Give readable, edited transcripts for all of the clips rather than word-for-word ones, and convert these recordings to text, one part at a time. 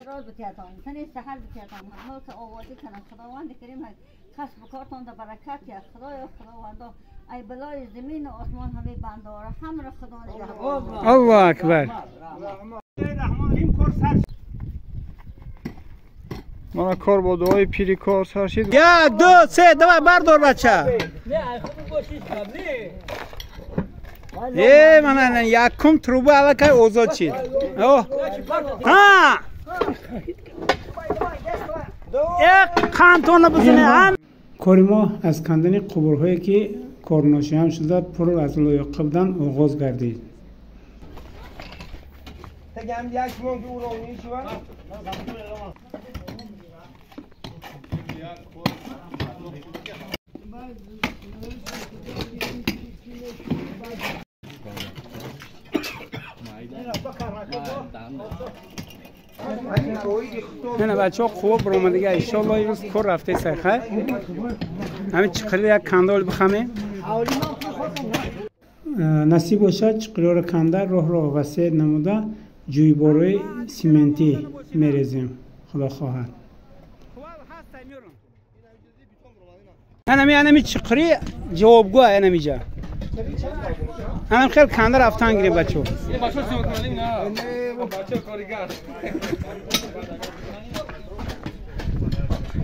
استقرار بتیاتان تنی سحر بتیاتان مال که آوازی کنم خداوند کریم کسب و کارتان در برکت یا خداوند ای بلای زمین و آسمان همه بنداره هم را خدا نگهدار. الله اکبر. ما کار با دعای پیری کار سر شد. 1 2 3 دوای بردار بچه. نه خوب باشید نه من یکم تروبه الکی اوزاد چید. ها یک کانتون بزنه. کار ما از کندن قبرهایی که کارناشی هم شده پر از لایق بودن آغاز گردید. نه بچه ها خوب برام دیگه انشالله این روز کار رفته سرخه همین چقدر یک کندال بخمه نصیب باشه چقدر را کنده راه را وسیع نموده جویباره سیمنتی میریزیم خدا خواهد انمی چقدری جوابگو انمی جا انم خیلی کنده رفتن گیریم بچه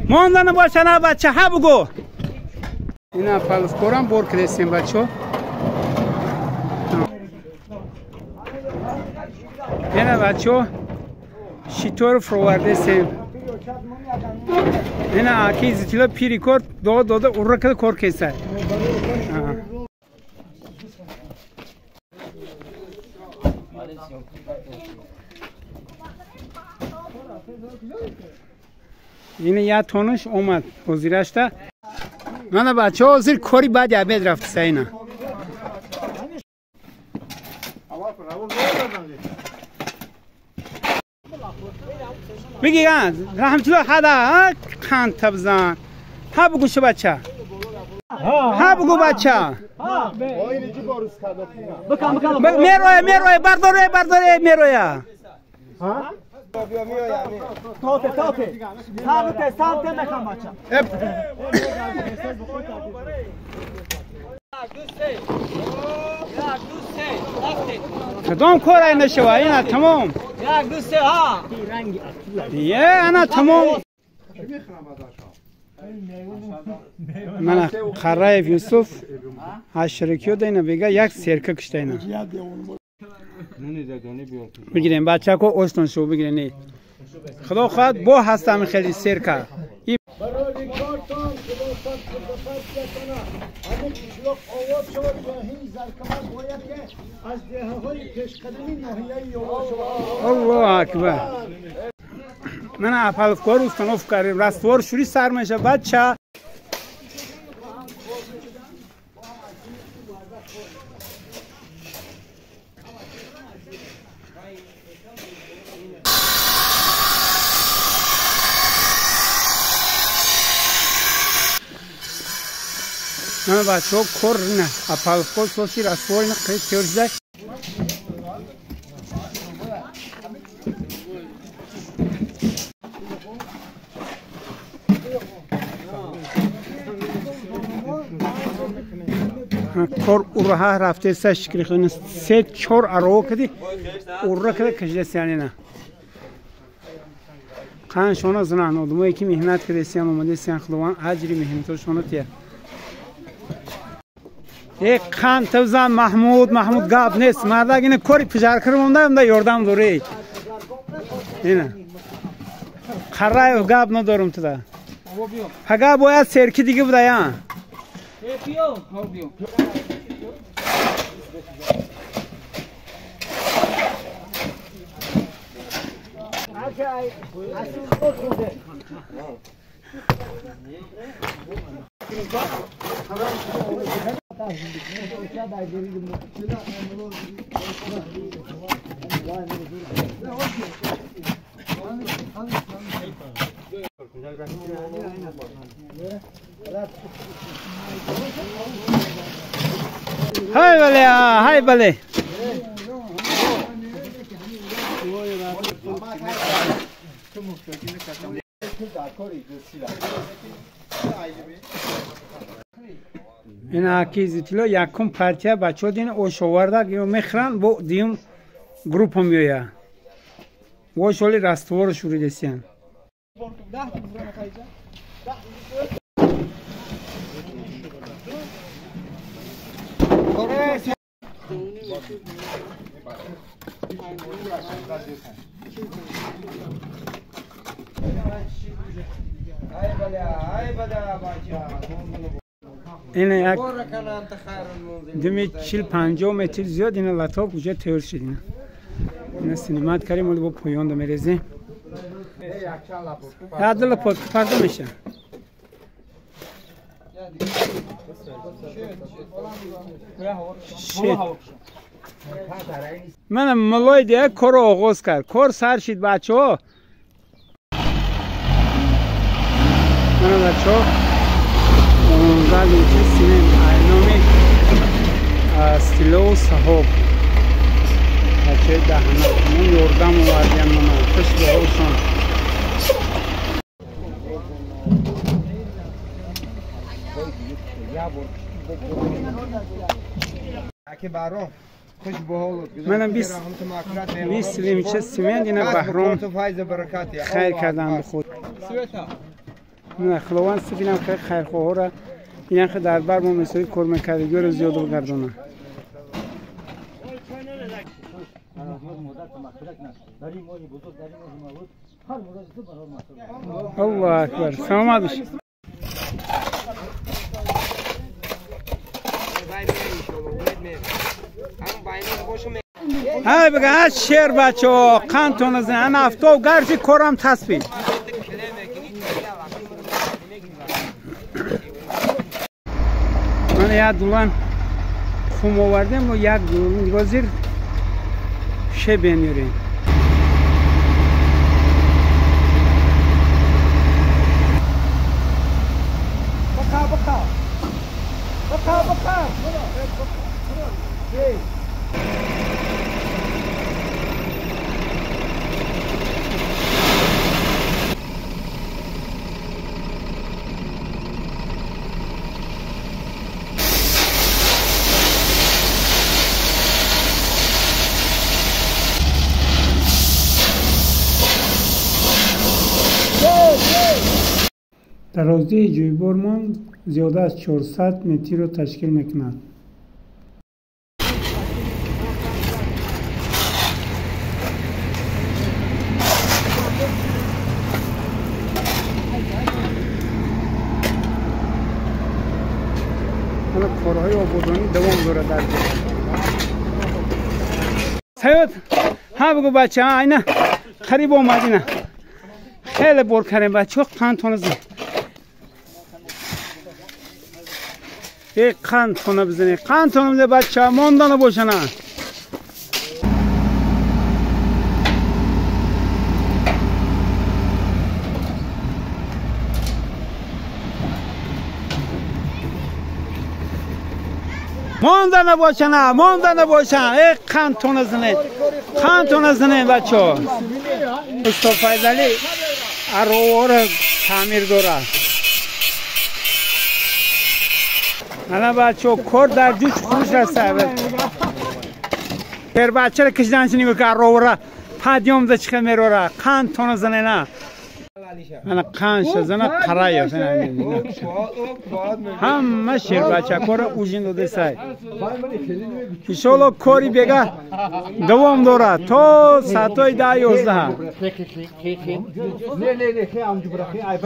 ماندن باشه نه بچه ها بگو اینا پلوفکورم بور کردیم بچه اینا بچه شیطور فروورده سیم اینا آکی زیتیلا پیری کار داده اورا کده کار کسه اینه یه تونش اومد وزیرشته من بچه ها زیر کاری بعد عبید رفت سینه بگی رحمتالله حدا کان تبزن ها بگو شو بچه ها بگو بچه میروی برداره میروی تاته سانته نخم بچه کدام کار این نشوه اینا تمام 1 2 3 ها یه انا تمام من خرایف یوسف هشرکیو دینا بگه یک سرکه کشته اینا بگیریم بچه که اوستان شو بگیریم نه خدا خواهد با هستم خیلی سرکه برای کارتان خداوند همه کشلوق آواز شود و این زرکمال باید که از دههای پیشقدمی ناحیه یووا شود. الله اکبر. من اپلفکار استانوف کردیم رستوار شوری سر میشه بچه من بچه ها کر نه اپلفکار سوشی رستوار نه خیلی تیورجده کار اورها رفته سشکری خونه 3 4 ارو کدی اورها کده کشیده سیانی نه خان شونا زنان آدمایی که مهنت کرده سیان اومده سیان خداوند اجری مهنت شونا تیه یک خان توزان محمود گاب نیست مردا اینه کاری پجار کردم یاردم دوره اینه خرای گاب ندارم تو دا هگا باید سرکی دیگه بوده یا Hay bale, hay bale. این акизитило якум партия бачо дин ошоварда ё мехран бо дим группа миёя вошоли раствор шуридесиан اینه یک دمی 40-50 متر زیاد اینه لطاف کجا تیار شد اینه اینه سینمات کریم ولی با پویان دو میرزی عدل پاک پرده میشه من ملای دیگه کار آغاز کرد کار سر شد بچه ها من بچه ها اونجا لیچه سینه اینامی استیلو صحاب بچه دهنه من یوردم و وردیم من خوش به حالشان منم 20 لیمچه سیمند اینه بحرام خیر کردم به خود من خلوان سفینم خیر خیرخواه را این خیلی در بر ما مثلی کرمه کردگی رو زیاد رو گردانه الله اکبر سلامت باشید های بگه از شیر بچه ها قندتون از این هفته و گرچه کرم تصفیل من یک دولان خون آوردیم و یک دولان دیگه زیر شه بینیریم بخا درازی جویبارمان زیاده از 400 متر رو تشکیل میکند. حالا کارهای آبادانی دوام داره در جا. سیاد ها بگو بچه ها اینه قریب آمدینه خیلی بر کردیم بچه ها قندتون زن یک قندتون بزنید قندتون بزنید بچه ها ماندانه باشنه ماندانه باشن یک قندتون زنید بچه ها استاد فیضلی اروار تعمیر داره حالا بچه ها کار در جوش خوش رسته پر بچه را کشیدن چنی بکر ارواره پدیام ده چخه میروره قند تونه زنه نه انا قند شزنه قرای همه شیر بچه کار اوجین داده سای ایشالا کاری بگه دوام داره تا ساعتای 10-11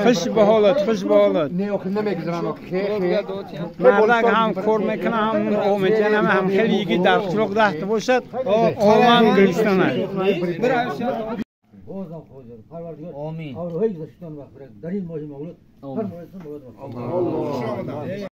خوش به حالت مردک هم کار میکنه هم او میکنه هم خیلی یکی در خلق دهت باشد آمان گریستانه آمین